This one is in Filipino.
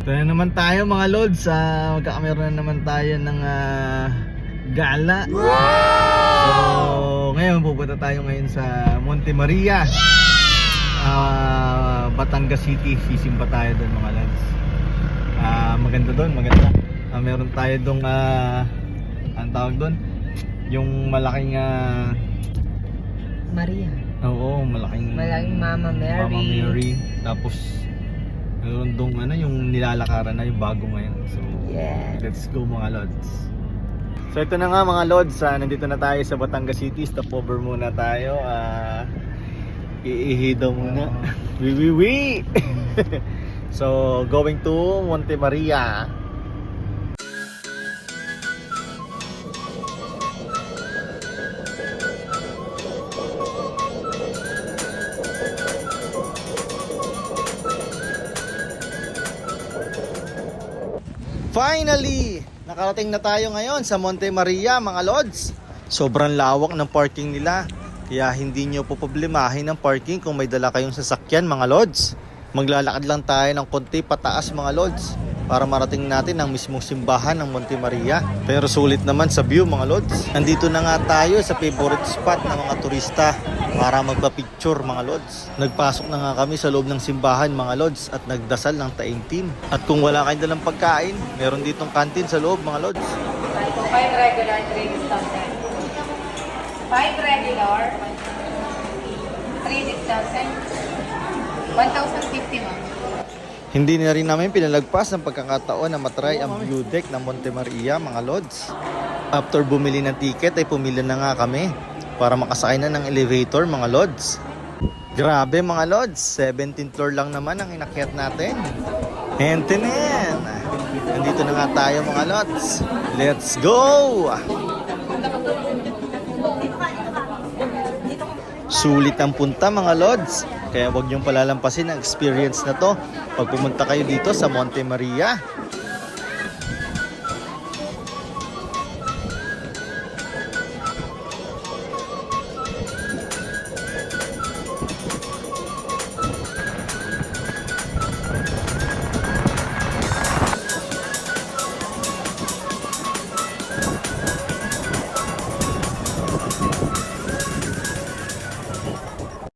Ito na naman tayo mga lods. Magkakameron na naman tayo ng gala. So ngayon pupunta tayo ngayon sa Monte Maria, Batangas City. Sisimba tayo doon mga lods. Maganda doon, maganda. Meron tayo doon ang tawag doon, yung malaking Maria. oo, malaking Mama Mary. Mama Mary. Tapos meron doon yung nilalakaran na yung bago ngayon. So Yeah. let's go mga lods. So ito na nga mga lods, nandito na tayo sa Batangas City. Stopover muna tayo. Iihi daw muna. Wiwiwi. So going to Monte Maria. Finally, nakarating na tayo ngayon sa Monte Maria mga lods. Sobrang lawak ng parking nila, kaya hindi nyo po problemahin ang parking kung may dala kayong sasakyan mga lods. Maglalakad lang tayo ng konti pataas mga lods para marating natin ang mismong simbahan ng Monte Maria. Pero sulit naman sa view mga lods. Nandito na nga tayo sa favorite spot ng mga turista para magpa-picture mga lods. Nagpasok na nga kami sa loob ng simbahan mga lods at nagdasal ng taimtim. At kung wala kayong dalang pagkain, meron ditong kantin sa loob mga lods. 5 regular, 3 discounted. 5 regular, 3 discounted. 1,050 ma'am. Hindi na rin namin pinalagpas ng pagkakataon na matry ang view deck ng Monte Maria mga lods. After bumili ng ticket ay pumili na nga kami para makasakay na ng elevator mga lods. Grabe mga lods, 17th floor lang naman ang inakyat natin. Hentenen! Nandito na nga tayo mga lods. Let's go! Sulit ang punta mga lods. Kaya huwag niyong palalampasin ang experience na to pag pumunta kayo dito sa Monte Maria.